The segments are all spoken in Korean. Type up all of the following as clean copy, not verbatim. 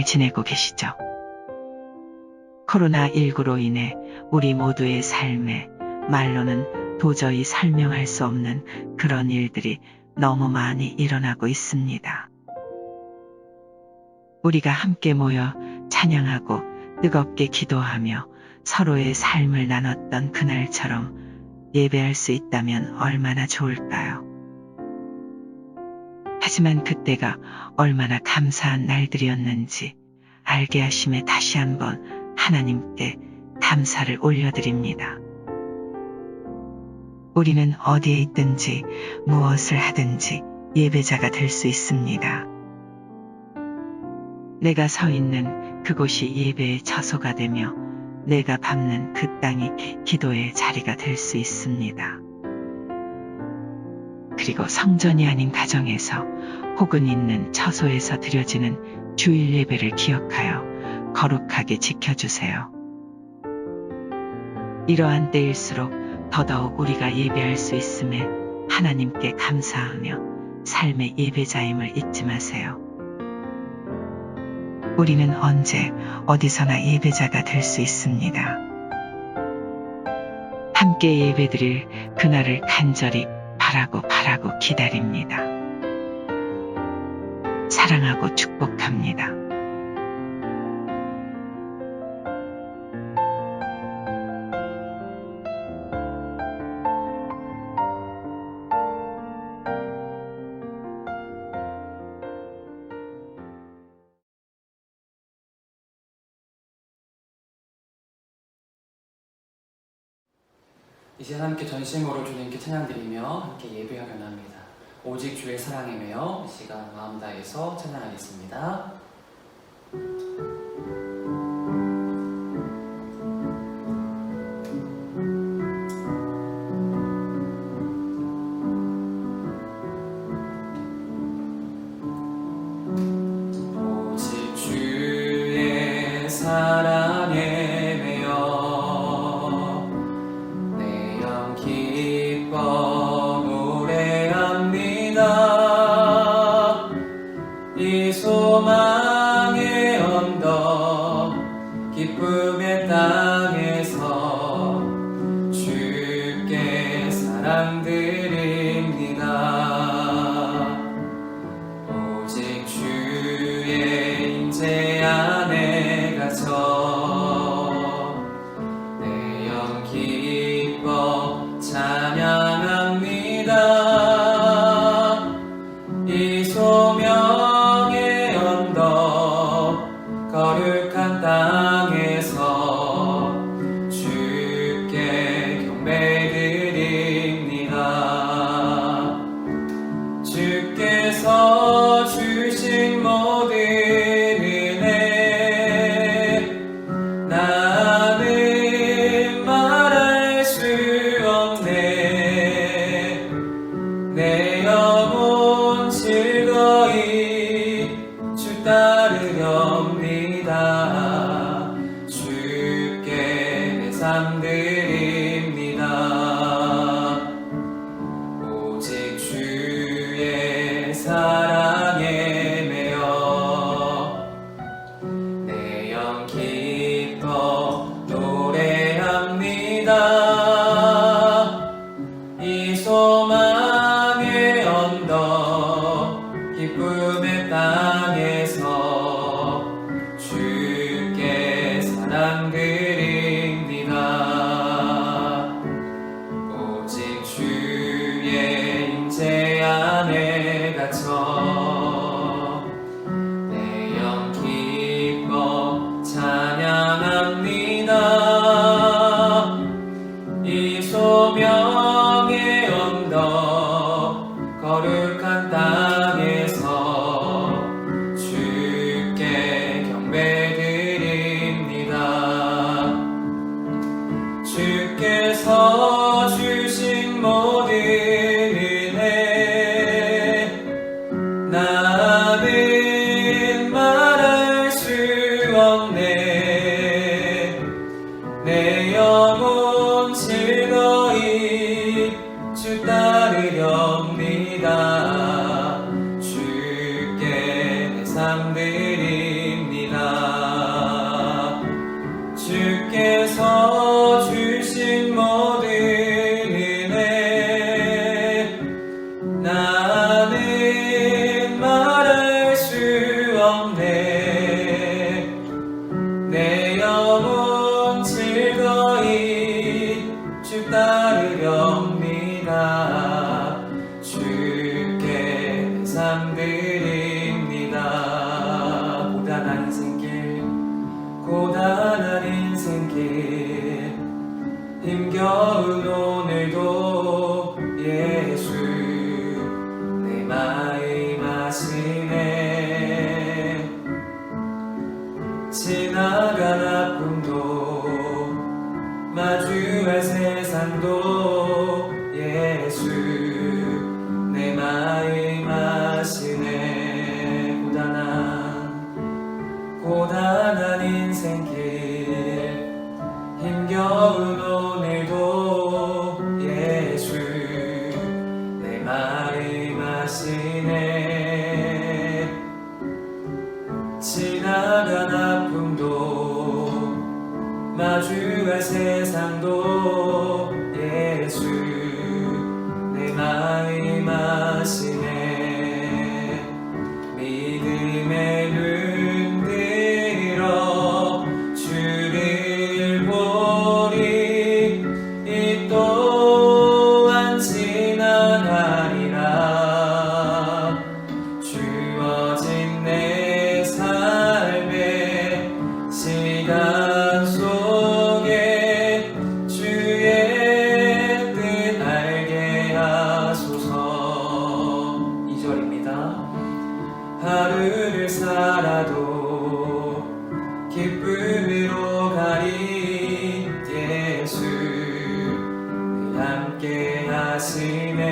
잘 지내고 계시죠? 코로나19로 인해 우리 모두의 삶에 말로는 도저히 설명할 수 없는 그런 일들이 너무 많이 일어나고 있습니다. 우리가 함께 모여 찬양하고 뜨겁게 기도하며 서로의 삶을 나눴던 그날처럼 예배할 수 있다면 얼마나 좋을까요? 하지만 그때가 얼마나 감사한 날들이었는지 알게 하심에 다시 한번 하나님께 감사를 올려드립니다. 우리는 어디에 있든지 무엇을 하든지 예배자가 될 수 있습니다. 내가 서 있는 그곳이 예배의 처소가 되며 내가 밟는 그 땅이 기도의 자리가 될 수 있습니다. 그리고 성전이 아닌 가정에서 혹은 있는 처소에서 드려지는 주일 예배를 기억하여 거룩하게 지켜주세요. 이러한 때일수록 더더욱 우리가 예배할 수 있음에 하나님께 감사하며 삶의 예배자임을 잊지 마세요. 우리는 언제 어디서나 예배자가 될 수 있습니다. 함께 예배드릴 그날을 간절히 바라고 기다립니다. 사랑하고 축복합니다. 이제 함께 전심으로 주님께 찬양드리며 함께 예배하려나 합니다. 오직 주의 사랑에 매여 이 시간 마음 다해서 찬양하겠습니다. 오직 주의 사랑에 기뻐 노래합니다. 이 소망의 언덕 기쁨의 땅에서 주께 사랑드립니다. 오직 주의 임재 안에 갇혀 내 영 기뻐 찬양합니다. 이 소명의 언덕 거룩한 땅에서 주께 경배드립니다. 주께서 주신 모든 은혜 나는 말할 수 없네. 내 영혼 즐거이 주 따르렵니다. 주께 상 드립니다. 오직 주의 사랑에 매여 내 영 기뻐 노래합니다. 이 소망의 언덕 기쁨의 땅에서 주께 사랑드립니다. 오직 주의 임재 안에 갇혀 내 영 기뻐 찬양합니다. 이 소명의 언덕 거룩한 땅에서 주께 경배드립니다. 주께서 주신 모든 은혜 나는 말할 수 없네. 내 영혼 즐거이 주 따르렵니다. 주께 상 드립니다. 하시네. 지나간 아픔도 마주할 세상도 예수 내 마음 아시네. 믿음의 눈 들어 주를 보리. 이 또한 지나가리라. 주어진 내 삶의 시간 속에 주의 뜻 알게 하소서. 2절입니다. 하루를 살아도 기쁨으로 가리. 예수 늘 함께 하시네.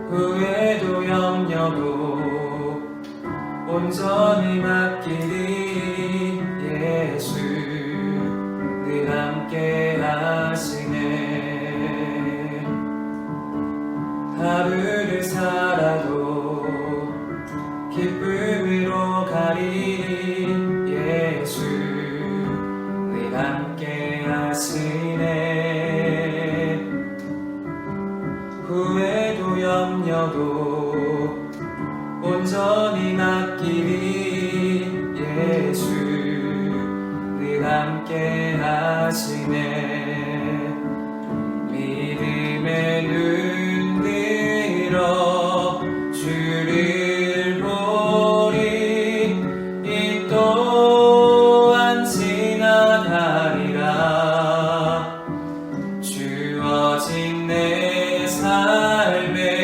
후회도 염려도 온전히 맡기리. 예수 늘 함께 하시네. 하루를 살아도 기쁨으로 가리. 예수 늘 함께 하시네. 후회도 염려도 온전히 맡기리. 예수 늘 함께 하시네. 믿음의 눈 들어 주를 보리. 이 또한 지나가리라. 주어진 내 삶의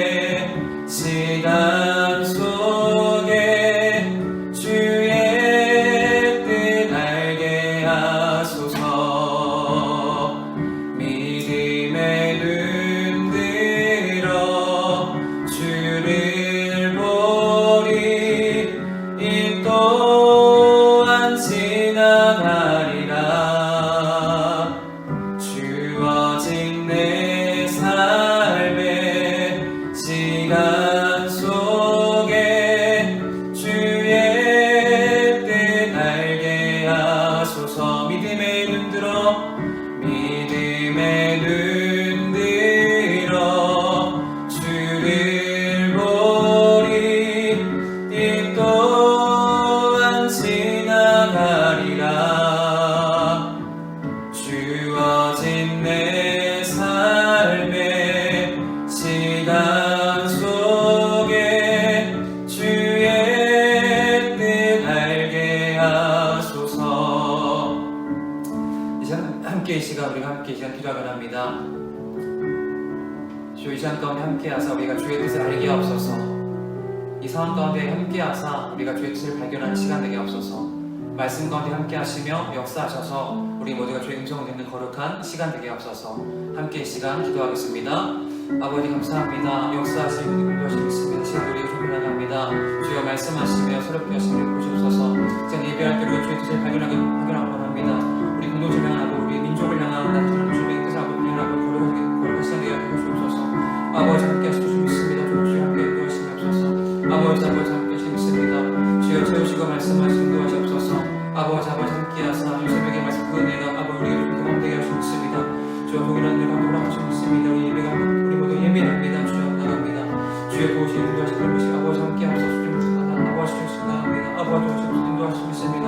시간 속에 주의 뜻 알게 하소서. 믿음의 눈 들어 주를 보리. 이 또한 지나가리라. 주어진 내 삶의 시간 속에 주의 뜻 알게 하소서. 믿음의 눈 들어 믿음의 눈 들어 주를 보리. 이 또한 지나가리라. 주어진 내 삶의 시간 속에 주의 뜻 알게 하소서. 이제 함께 이 시간 우리가 함께 이 시간 기도하곤 합니다. 주 이 시간 가운데 함께 하사 우리가 주의 뜻을 알게 하옵소서. 이 상황 가운데 함께 하사 우리가 주의 뜻을 발견하는 시간 되게 하옵소서. 말씀 가운데 함께 하시며 역사하셔서 우리 모두가 주의 음성을 듣는 거룩한 시간 되게 하옵소서. 함께 이 시간 기도하겠습니다. 아버지 감사합니다. 역사하시고 인도하시고 있습니다. 시간 우리가 조금나갑니다. 주여 말씀하시며 새롭게 하시며 보시옵소서. 이제 예배할 때 우리가 주의 뜻을 발견하고 합니다. 우리 공동체를 향하고 우리 민족을 향한 하나님의 주의 뜻을 하고 발견하고 거룩한 시간 되게 하옵소서. 아버지 함께 하시고 있습니다. 주여 함께 인도하시옵소서. 아버지 함께 하시고 있습니다. 주여 채우시고 말씀하시고 인도하시옵소서. 아버지 함께 하사 요셉에게 말씀 그 은혜가 아버지 우리에게 경험되게 하시고 있습니다. 주여 동일한 은혜가 허락하시고 있습니다. 우리 예배가 우리 모두 예민합니다. 주여 나갑니다. 주여 도우시고 인도하시고 것이 아버지 함께 하소서. 아버지 주여 나갑니다. 아버지 도우시고 인도하시고 있습니다.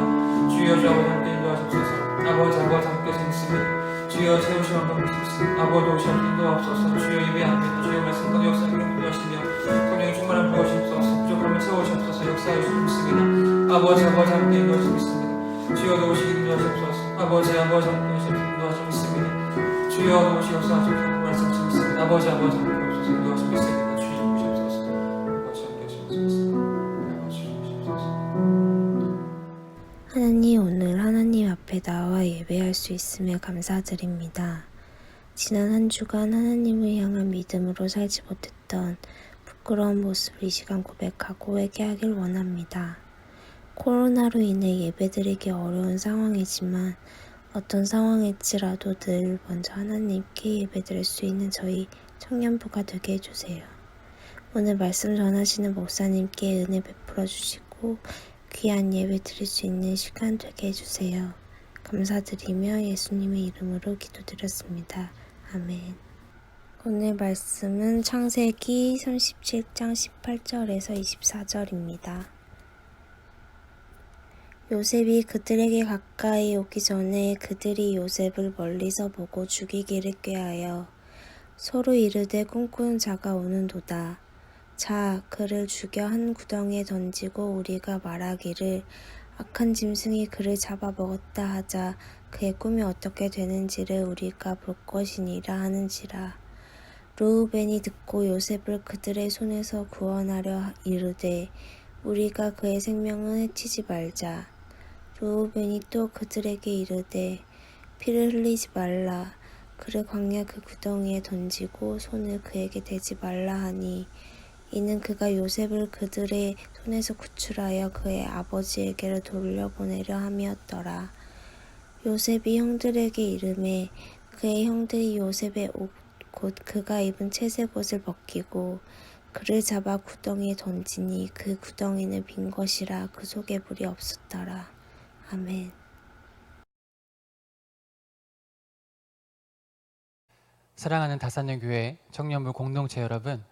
주여 주 아버지 함께 인도하시옵소서. 아버지 함께 하시고 있습니다. 주여 채우시고 인도하시옵소서. 아버지 도우시고 인도하옵소서. 주여 예배합니다. 주여 말씀과 역사를 인도하시며 성령의 충만한 부어주옵소서. 부족함을 채우시옵소서. 역사하시고 있습니다. 아버지 함께 인도하시고 있습니다. 주여 도우시고 인도하시옵소서. 아버지 함께 하시고 인도하시고 있습니다. 주여 도우시고 역사하시고 말씀하시고 있습니다. 아버지 함께 하시고 인도하시고 있습니다. 주여 도우시옵소서. 아버지 함께 하시고 있습니다. 아버지 도우시옵소서. 하나님, 오늘 하나님 앞에 나와 예배할 수 있음에 감사드립니다. 지난 한 주간 하나님을 향한 믿음으로 살지 못했던 부끄러운 모습을 이 시간 고백하고 회개하길 원합니다. 코로나로 인해 예배드리기 어려운 상황이지만 어떤 상황일지라도 늘 먼저 하나님께 예배드릴 수 있는 저희 청년부가 되게 해주세요. 오늘 말씀 전하시는 목사님께 은혜 베풀어 주시고 귀한 예배 드릴 수 있는 시간 되게 해주세요. 감사드리며 예수님의 이름으로 기도드렸습니다. 아멘. 오늘 말씀은 창세기 37장 18절에서 24절입니다. 요셉이 그들에게 가까이 오기 전에 그들이 요셉을 멀리서 보고 죽이기를 꾀하여 서로 이르되 꿈꾸는 자가 오는도다. 자, 그를 죽여 한 구덩이에 던지고 우리가 말하기를 악한 짐승이 그를 잡아먹었다 하자 그의 꿈이 어떻게 되는지를 우리가 볼 것이니라 하는지라. 르우벤이 듣고 요셉을 그들의 손에서 구원하려 이르되 우리가 그의 생명을 해치지 말자. 르우벤이 또 그들에게 이르되 피를 흘리지 말라. 그를 광야 그 구덩이에 던지고 손을 그에게 대지 말라 하니 이는 그가 요셉을 그들의 손에서 구출하여 그의 아버지에게로 돌려보내려 함이었더라. 요셉이 형들에게 이르매 그의 형들이 요셉의 옷 곧 그가 입은 채색 옷을 벗기고 그를 잡아 구덩이에 던지니 그 구덩이는 빈 것이라 그 속에 물이 없었더라. 아멘. 사랑하는 다산령 교회 청년부 공동체 여러분,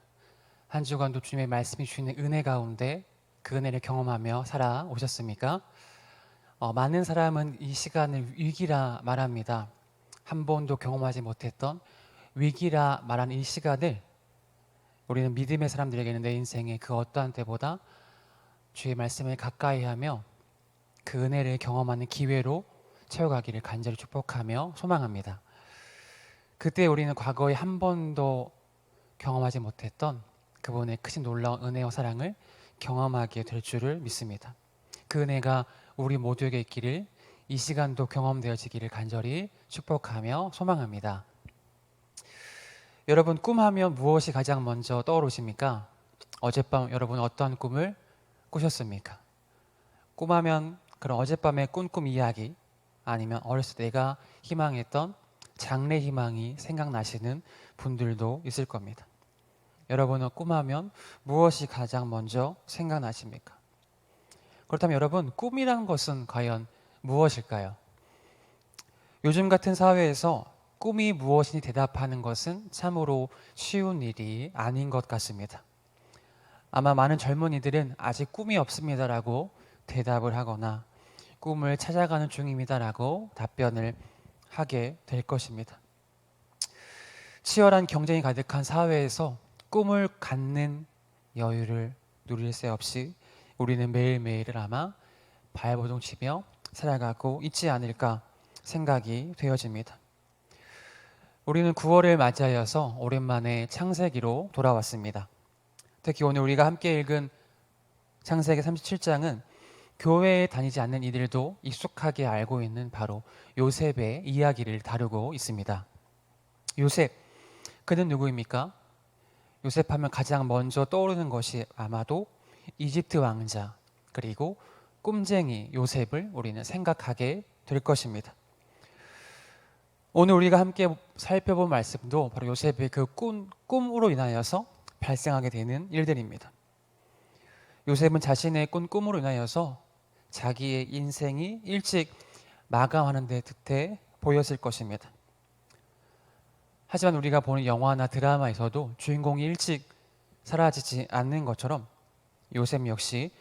한 주간도 주님의 말씀이 주시는 은혜 가운데 그 은혜를 경험하며 살아오셨습니까? 많은 사람은 이 시간을 위기라 말합니다. 한 번도 경험하지 못했던 위기라 말하는 이 시간을 우리는 믿음의 사람들에게는 내 인생의 그 어떠한 때보다 주의 말씀을 가까이 하며 그 은혜를 경험하는 기회로 채워가기를 간절히 축복하며 소망합니다. 그때 우리는 과거에 한 번도 경험하지 못했던 그분의 크신 놀라운 은혜와 사랑을 경험하게 될 줄을 믿습니다. 그 은혜가 우리 모두에게 있기를 이 시간도 경험되어지기를 간절히 축복하며 소망합니다. 여러분, 꿈하면 무엇이 가장 먼저 떠오르십니까? 어젯밤 여러분 어떠한 꿈을 꾸셨습니까? 꿈하면 그런 어젯밤의 꿈 이야기, 아니면 어렸을 때 내가 희망했던 장래 희망이 생각나시는 분들도 있을 겁니다. 여러분은 꿈하면 무엇이 가장 먼저 생각나십니까? 그렇다면 여러분, 꿈이란 것은 과연 무엇일까요? 요즘 같은 사회에서 꿈이 무엇이니 대답하는 것은 참으로 쉬운 일이 아닌 것 같습니다. 아마 많은 젊은이들은 아직 꿈이 없습니다라고 대답을 하거나 꿈을 찾아가는 중입니다라고 답변을 하게 될 것입니다. 치열한 경쟁이 가득한 사회에서 꿈을 갖는 여유를 누릴 새 없이 우리는 매일매일을 아마 발버둥치며 살아가고 있지 않을까 생각이 되어집니다. 우리는 9월을 맞이하여서 오랜만에 창세기로 돌아왔습니다. 특히 오늘 우리가 함께 읽은 창세기 37장은 교회에 다니지 않는 이들도 익숙하게 알고 있는 바로 요셉의 이야기를 다루고 있습니다. 요셉, 그는 누구입니까? 요셉 하면 가장 먼저 떠오르는 것이 아마도 이집트 왕자, 그리고 꿈쟁이 요셉을 우리는 생각하게 될 것입니다. 오늘 우리가 함께 살펴본 말씀도 바로 요셉의 그 꿈으로 인하여서 발생하게 되는 일들입니다. 요셉은 자신의 꿈으로 인하여서 자기의 인생이 일찍 마감하는 데 듯해 보였을 것입니다. 하지만 우리가 보는 영화나 드라마에서도 주인공이 일찍 사라지지 않는 것처럼 요셉 역시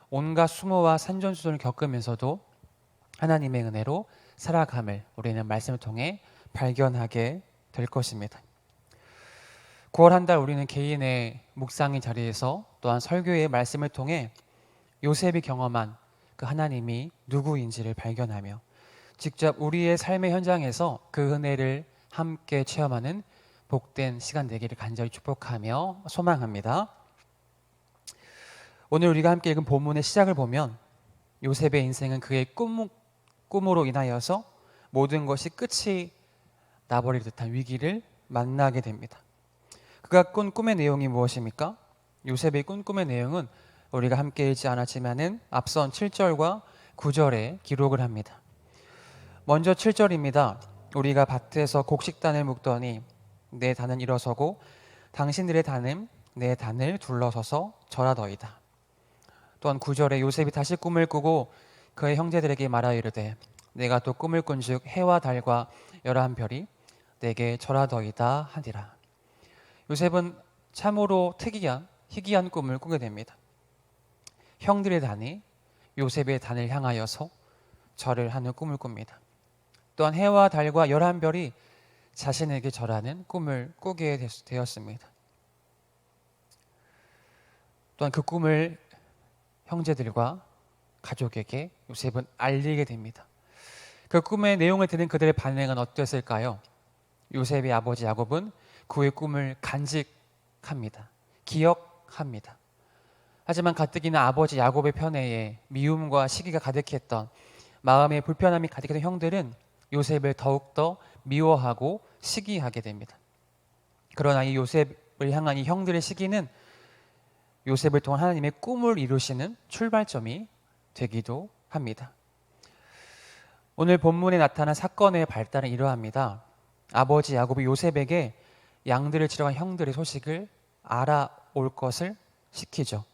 온갖 수모와 산전수전을 겪으면서도 하나님의 은혜로 살아감을 우리는 말씀을 통해 발견하게 될 것입니다. 9월 한 달 우리는 개인의 묵상의 자리에서 또한 설교의 말씀을 통해 요셉이 경험한 그 하나님이 누구인지를 발견하며 직접 우리의 삶의 현장에서 그 은혜를 함께 체험하는 복된 시간 되기를 간절히 축복하며 소망합니다. 오늘 우리가 함께 읽은 본문의 시작을 보면 요셉의 인생은 그의 꿈으로 인하여서 모든 것이 끝이 나버릴 듯한 위기를 만나게 됩니다. 그가 꾼 꿈의 내용이 무엇입니까? 요셉의 꾼 꿈의 내용은 우리가 함께 읽지 않았지만은 앞선 7절과 9절에 기록을 합니다. 먼저 7절입니다. 우리가 밭에서 곡식단을 묶더니 내 단은 일어서고 당신들의 단은 내 단을 둘러서서 절하더이다. 또한 9절에 요셉이 다시 꿈을 꾸고 그의 형제들에게 말하여 이르되 내가 또 꿈을 꾼즉 해와 달과 11별이 내게 절하더이다 하니라. 요셉은 참으로 희귀한 꿈을 꾸게 됩니다. 형들의 단이 요셉의 단을 향하여서 절을 하는 꿈을 꿉니다. 또한 해와 달과 11별이 자신에게 절하는 꿈을 꾸게 되었습니다. 또한 그 꿈을 형제들과 가족에게 요셉은 알리게 됩니다. 그 꿈의 내용을 들은 그들의 반응은 어땠을까요? 요셉의 아버지 야곱은 그의 꿈을 간직합니다. 기억합니다. 하지만 가뜩이나 아버지 야곱의 편애에 미움과 시기가 가득했던, 마음에 불편함이 가득했던 형들은 요셉을 더욱더 미워하고 시기하게 됩니다. 그러나 이 요셉을 향한 이 형들의 시기는 요셉을 통한 하나님의 꿈을 이루시는 출발점이 되기도 합니다. 오늘 본문에 나타난 사건의 발달은 이러합니다. 아버지 야곱이 요셉에게 양들을 치러 간 형들의 소식을 알아올 것을 시키죠.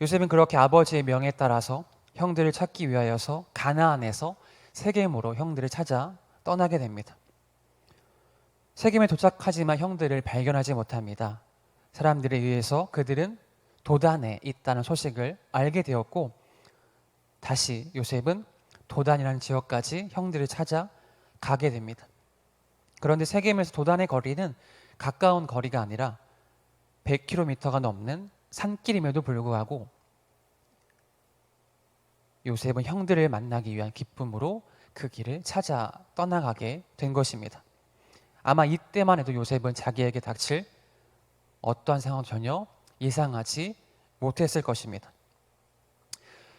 요셉은 그렇게 아버지의 명에 따라서 형들을 찾기 위하여서 가나안에서 세겜으로 형들을 찾아 떠나게 됩니다. 세겜에 도착하지만 형들을 발견하지 못합니다. 사람들에 의해서 그들은 도단에 있다는 소식을 알게 되었고, 다시 요셉은 도단이라는 지역까지 형들을 찾아 가게 됩니다. 그런데 세겜에서 도단의 거리는 가까운 거리가 아니라 100km가 넘는 산길임에도 불구하고 요셉은 형들을 만나기 위한 기쁨으로 그 길을 찾아 떠나가게 된 것입니다. 아마 이때만 해도 요셉은 자기에게 닥칠 어떠한 상황 전혀 예상하지 못했을 것입니다.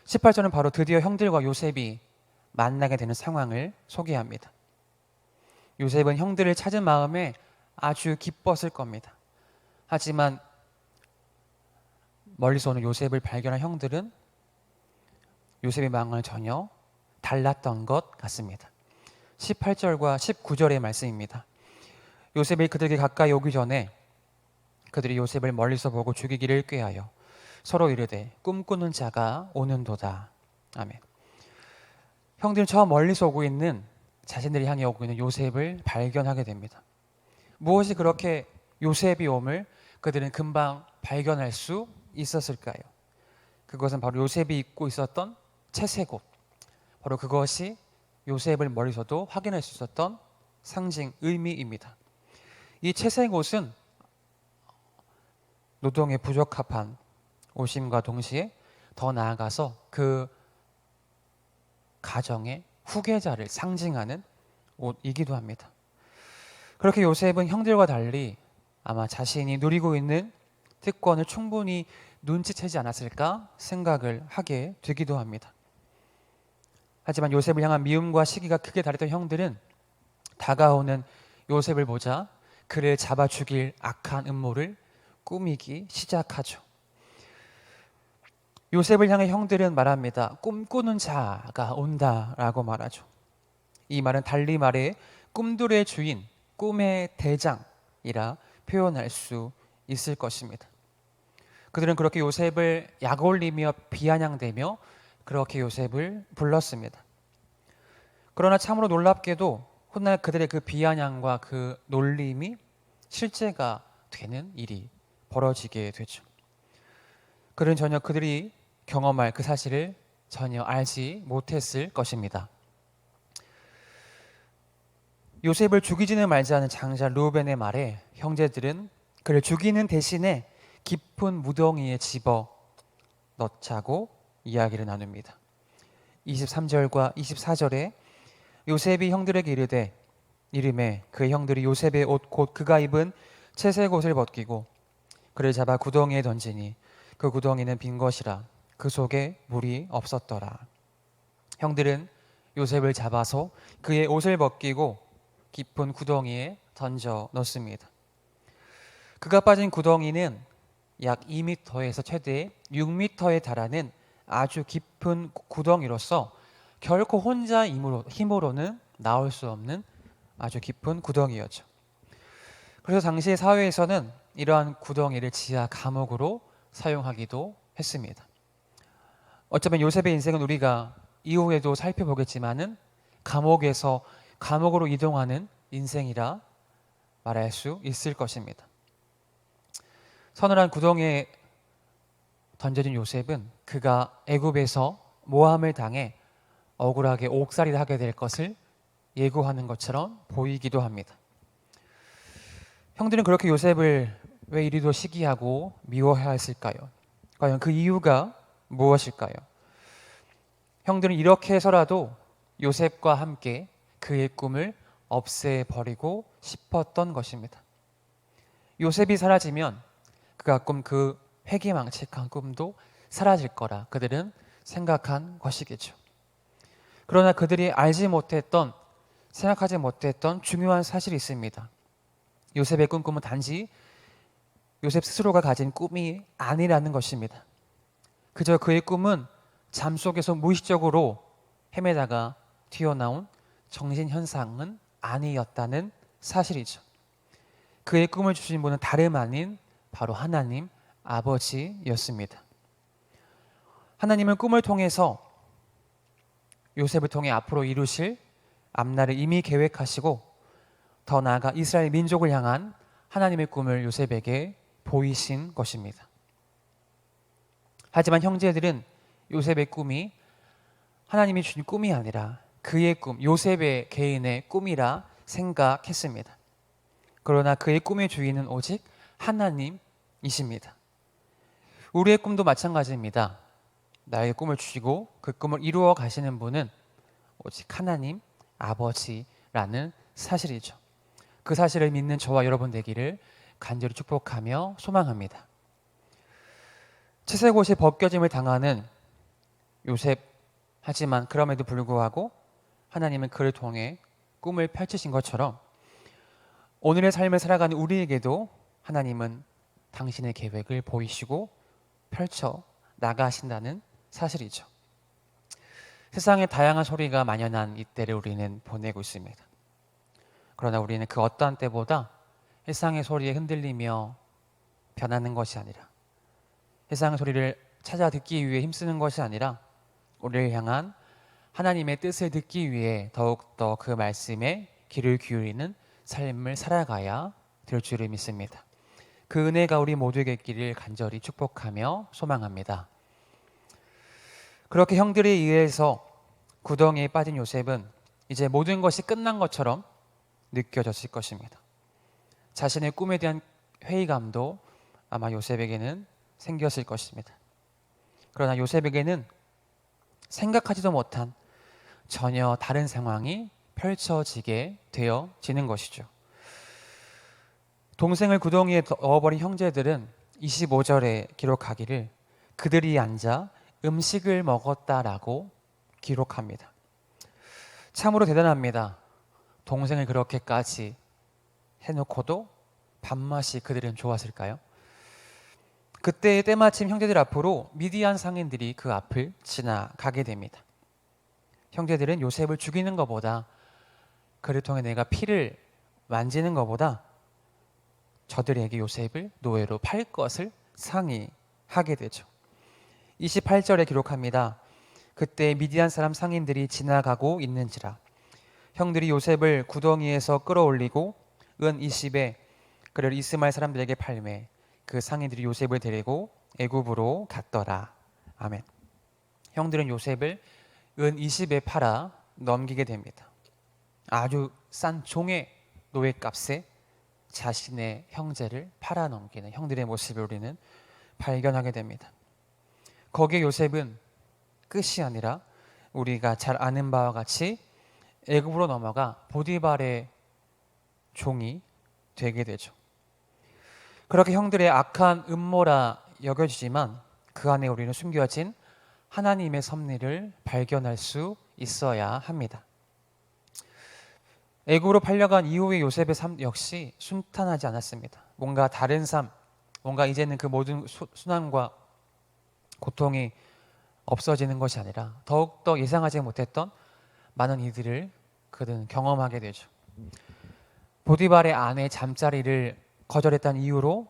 18절은 바로 드디어 형들과 요셉이 만나게 되는 상황을 소개합니다. 요셉은 형들을 찾은 마음에 아주 기뻤을 겁니다. 하지만 멀리서 오는 요셉을 발견한 형들은 요셉의 마음은 전혀 달랐던 것 같습니다. 18절과 19절의 말씀입니다. 요셉이 그들에게 가까이 오기 전에 그들이 요셉을 멀리서 보고 죽이기를 꾀하여 서로 이르되 꿈꾸는 자가 오는도다. 아멘. 형들은 저 멀리서 오고 있는, 자신들이 향해 오고 있는 요셉을 발견하게 됩니다. 무엇이 그렇게 요셉이 옴을 그들은 금방 발견할 수 있었을까요? 그것은 바로 요셉이 입고 있었던 채색옷, 바로 그것이 요셉을 멀리서도 확인할 수 있었던 상징, 의미입니다. 이 채색옷은 노동에 부적합한 옷임과 동시에 더 나아가서 그 가정의 후계자를 상징하는 옷이기도 합니다. 그렇게 요셉은 형들과 달리 아마 자신이 누리고 있는 특권을 충분히 눈치채지 않았을까 생각을 하게 되기도 합니다. 하지만 요셉을 향한 미움과 시기가 크게 달했던 형들은 다가오는 요셉을 보자 그를 잡아 죽일 악한 음모를 꾸미기 시작하죠. 요셉을 향해 형들은 말합니다. 꿈꾸는 자가 온다라고 말하죠. 이 말은 달리 말해 꿈들의 주인, 꿈의 대장이라 표현할 수 있을 것입니다. 그들은 그렇게 요셉을 약올리며 비아냥대며 그렇게 요셉을 불렀습니다. 그러나 참으로 놀랍게도 훗날 그들의 그 비아냥과 그 놀림이 실제가 되는 일이 벌어지게 되죠. 그들은 전혀 그들이 경험할 그 사실을 전혀 알지 못했을 것입니다. 요셉을 죽이지는 말지 않은 장자 르우벤의 말에 형제들은 그를 죽이는 대신에 깊은 무덩이에 집어 넣자고 이야기를 나눕니다. 23절과 24절에 요셉이 형들에게 이르매 그 형들이 요셉의 옷 곧 그가 입은 채색 옷을 벗기고 그를 잡아 구덩이에 던지니 그 구덩이는 빈 것이라 그 속에 물이 없었더라. 형들은 요셉을 잡아서 그의 옷을 벗기고 깊은 구덩이에 던져 넣습니다. 그가 빠진 구덩이는 약 2m에서 최대 6m에 달하는 아주 깊은 구덩이로서 결코 혼자 힘으로는 나올 수 없는 아주 깊은 구덩이였죠. 그래서 당시 사회에서는 이러한 구덩이를 지하 감옥으로 사용하기도 했습니다. 어쩌면 요셉의 인생은 우리가 이후에도 살펴보겠지만은 감옥에서 감옥으로 이동하는 인생이라 말할 수 있을 것입니다. 서늘한 구덩이에 던져진 요셉은 그가 애굽에서 모함을 당해 억울하게 옥살이를 하게 될 것을 예고하는 것처럼 보이기도 합니다. 형들은 그렇게 요셉을 왜 이리도 시기하고 미워했을까요? 과연 그 이유가 무엇일까요? 형들은 이렇게 해서라도 요셉과 함께 그의 꿈을 없애버리고 싶었던 것입니다. 요셉이 사라지면 그가 꾼 그 회기망측한 꿈도 사라질 거라 그들은 생각한 것이겠죠. 그러나 그들이 알지 못했던, 생각하지 못했던 중요한 사실이 있습니다. 요셉의 꿈은 단지 요셉 스스로가 가진 꿈이 아니라는 것입니다. 그저 그의 꿈은 잠 속에서 무의식적으로 헤매다가 튀어나온 정신현상은 아니었다는 사실이죠. 그의 꿈을 주신 분은 다름 아닌 바로 하나님 아버지였습니다. 하나님은 꿈을 통해서 요셉을 통해 앞으로 이루실 앞날을 이미 계획하시고 더 나아가 이스라엘 민족을 향한 하나님의 꿈을 요셉에게 보이신 것입니다. 하지만 형제들은 요셉의 꿈이 하나님이 주신 꿈이 아니라 그의 꿈, 요셉의 개인의 꿈이라 생각했습니다. 그러나 그의 꿈의 주인은 오직 하나님이십니다. 우리의 꿈도 마찬가지입니다. 나에게 꿈을 주시고 그 꿈을 이루어 가시는 분은 오직 하나님 아버지라는 사실이죠. 그 사실을 믿는 저와 여러분 되기를 간절히 축복하며 소망합니다. 채색 옷이 벗겨짐을 당하는 요셉, 하지만 그럼에도 불구하고 하나님은 그를 통해 꿈을 펼치신 것처럼 오늘의 삶을 살아가는 우리에게도 하나님은 당신의 계획을 보이시고 펼쳐 나가신다는 사실이죠. 세상에 다양한 소리가 만연한 이때를 우리는 보내고 있습니다. 그러나 우리는 그 어떠한 때보다 세상의 소리에 흔들리며 변하는 것이 아니라 세상의 소리를 찾아 듣기 위해 힘쓰는 것이 아니라 우리를 향한 하나님의 뜻을 듣기 위해 더욱더 그 말씀에 귀를 기울이는 삶을 살아가야 될 줄을 믿습니다. 그 은혜가 우리 모두에게 있기를 간절히 축복하며 소망합니다. 그렇게 형들에 의해서 구덩이에 빠진 요셉은 이제 모든 것이 끝난 것처럼 느껴졌을 것입니다. 자신의 꿈에 대한 회의감도 아마 요셉에게는 생겼을 것입니다. 그러나 요셉에게는 생각하지도 못한 전혀 다른 상황이 펼쳐지게 되어지는 것이죠. 동생을 구덩이에 넣어버린 형제들은 25절에 기록하기를 그들이 앉아 음식을 먹었다라고 기록합니다. 참으로 대단합니다. 동생을 그렇게까지 해놓고도 밥맛이 그들은 좋았을까요? 그때 때마침 형제들 앞으로 미디안 상인들이 그 앞을 지나가게 됩니다. 형제들은 요셉을 죽이는 것보다 그를 통해 내가 피를 만지는 것보다 저들에게 요셉을 노예로 팔 것을 상의하게 되죠. 28절에 기록합니다. 그때 미디안 사람 상인들이 지나가고 있는지라 형들이 요셉을 구덩이에서 끌어올리고 은 20에 그를 이스마엘 사람들에게 팔매 그 상인들이 요셉을 데리고 애굽으로 갔더라. 아멘. 형들은 요셉을 은 20에 팔아 넘기게 됩니다. 아주 싼 종의 노예값에 자신의 형제를 팔아 넘기는 형들의 모습을 우리는 발견하게 됩니다. 거기에 요셉은 끝이 아니라 우리가 잘 아는 바와 같이 애굽으로 넘어가 보디발의 종이 되게 되죠. 그렇게 형들의 악한 음모라 여겨지지만 그 안에 우리는 숨겨진 하나님의 섭리를 발견할 수 있어야 합니다. 애굽으로 팔려간 이후의 요셉의 삶 역시 순탄하지 않았습니다. 뭔가 다른 삶, 뭔가 이제는 그 모든 순환과 고통이 없어지는 것이 아니라 더욱더 예상하지 못했던 많은 이들을 그들은 경험하게 되죠. 보디발의 아내 잠자리를 거절했다는 이유로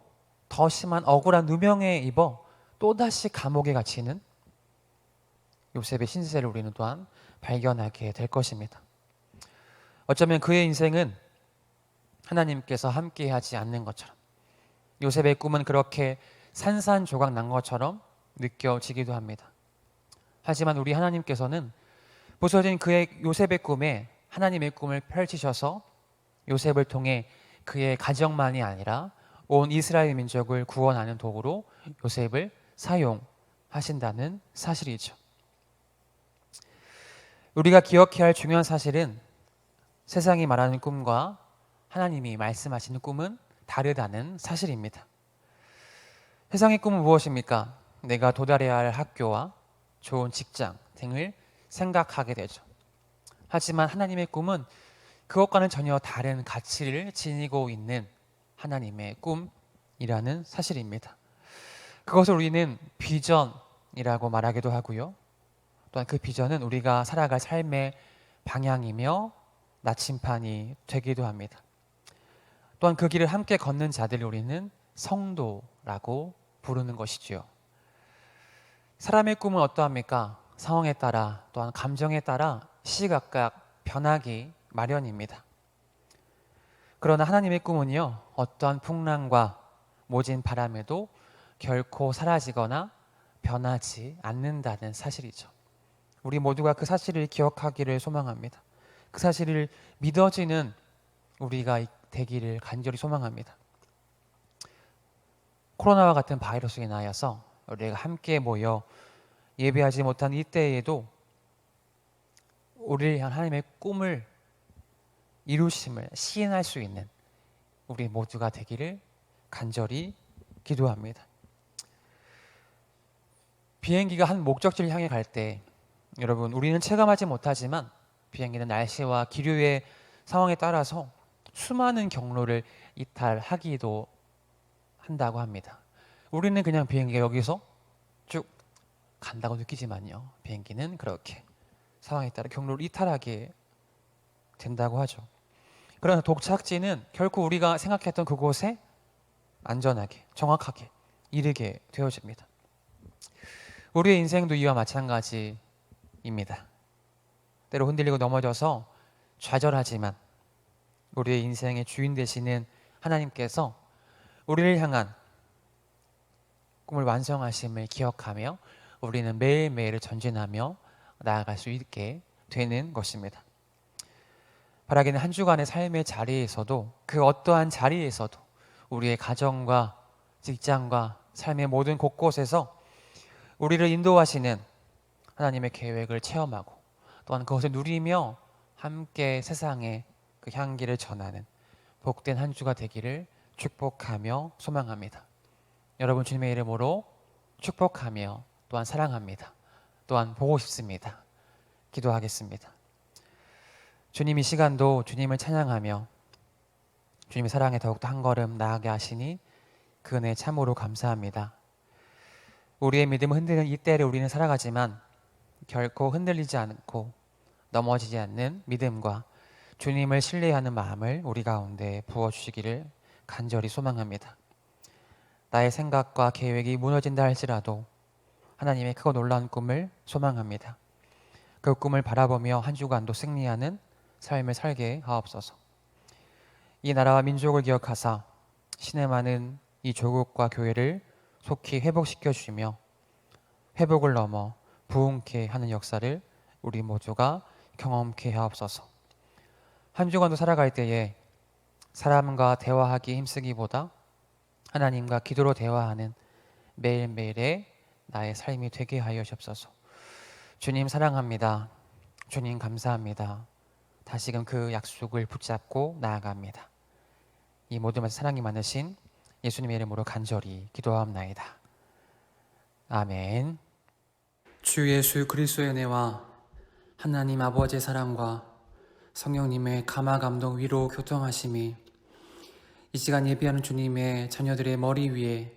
더 심한 억울한 누명에 입어 또다시 감옥에 갇히는 요셉의 신세를 우리는 또한 발견하게 될 것입니다. 어쩌면 그의 인생은 하나님께서 함께하지 않는 것처럼, 요셉의 꿈은 그렇게 산산조각 난 것처럼 느껴지기도 합니다. 하지만 우리 하나님께서는 부서진 그의 요셉의 꿈에 하나님의 꿈을 펼치셔서 요셉을 통해 그의 가정만이 아니라 온 이스라엘 민족을 구원하는 도구로 요셉을 사용하신다는 사실이죠. 우리가 기억해야 할 중요한 사실은 세상이 말하는 꿈과 하나님이 말씀하시는 꿈은 다르다는 사실입니다. 세상의 꿈은 무엇입니까? 내가 도달해야 할 학교와 좋은 직장 등을 생각하게 되죠. 하지만 하나님의 꿈은 그것과는 전혀 다른 가치를 지니고 있는 하나님의 꿈이라는 사실입니다. 그것을 우리는 비전이라고 말하기도 하고요. 또한 그 비전은 우리가 살아갈 삶의 방향이며 나침판이 되기도 합니다. 또한 그 길을 함께 걷는 자들을 우리는 성도라고 부르는 것이지요. 사람의 꿈은 어떠합니까? 상황에 따라 또한 감정에 따라 시시각각 변하기 마련입니다. 그러나 하나님의 꿈은요, 어떠한 풍랑과 모진 바람에도 결코 사라지거나 변하지 않는다는 사실이죠. 우리 모두가 그 사실을 기억하기를 소망합니다. 그 사실을 믿어지는 우리가 되기를 간절히 소망합니다. 코로나와 같은 바이러스가 인하여서 우리가 함께 모여 예배하지 못한 이때에도 우리를 향한 하나님의 꿈을 이루심을 시인할 수 있는 우리 모두가 되기를 간절히 기도합니다. 비행기가 한 목적지를 향해 갈 때 여러분, 우리는 체감하지 못하지만 비행기는 날씨와 기류의 상황에 따라서 수많은 경로를 이탈하기도 한다고 합니다. 우리는 그냥 비행기가 여기서 쭉 간다고 느끼지만요, 비행기는 그렇게 상황에 따라 경로를 이탈하게 된다고 하죠. 그러나 도착지는 결코 우리가 생각했던 그곳에 안전하게, 정확하게 이르게 되어집니다. 우리의 인생도 이와 마찬가지입니다. 때로 흔들리고 넘어져서 좌절하지만 우리의 인생의 주인 되시는 하나님께서 우리를 향한 꿈을 완성하심을 기억하며 우리는 매일매일을 전진하며 나아갈 수 있게 되는 것입니다. 바라기는 한 주간의 삶의 자리에서도, 그 어떠한 자리에서도 우리의 가정과 직장과 삶의 모든 곳곳에서 우리를 인도하시는 하나님의 계획을 체험하고 또한 그것을 누리며 함께 세상에 그 향기를 전하는 복된 한 주가 되기를 축복하며 소망합니다. 여러분, 주님의 이름으로 축복하며 또한 사랑합니다. 또한 보고 싶습니다. 기도하겠습니다. 주님, 이 시간도 주님을 찬양하며 주님의 사랑에 더욱더 한 걸음 나아가게 하시니 그 은혜 참으로 감사합니다. 우리의 믿음을 흔드는 이때를 우리는 살아가지만 결코 흔들리지 않고 넘어지지 않는 믿음과 주님을 신뢰하는 마음을 우리 가운데 부어주시기를 간절히 소망합니다. 나의 생각과 계획이 무너진다 할지라도 하나님의 크고 놀라운 꿈을 소망합니다. 그 꿈을 바라보며 한 주간도 승리하는 삶을 살게 하옵소서. 이 나라와 민족을 기억하사 신의 많은 이 조국과 교회를 속히 회복시켜 주시며 회복을 넘어 부흥케 하는 역사를 우리 모두가 경험케 하옵소서. 한 주간도 살아갈 때에 사람과 대화하기 힘쓰기보다 하나님과 기도로 대화하는 매일매일의 나의 삶이 되게 하여 주옵소서. 주님 사랑합니다. 주님 감사합니다. 다시금 그 약속을 붙잡고 나아갑니다. 이 모든 것에 사랑이 많으신 예수님의 이름으로 간절히 기도하옵나이다. 아멘. 주 예수 그리스도의 은혜와 하나님 아버지의 사랑과 성령님의 감화 감동 위로 교통하심이 이 시간 예비하는 주님의 자녀들의 머리 위에,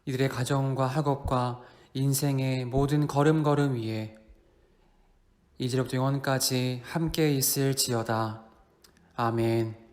이들의 가정과 학업과 인생의 모든 걸음걸음 위에 이제로부터 영원까지 함께 있을지어다. 아멘.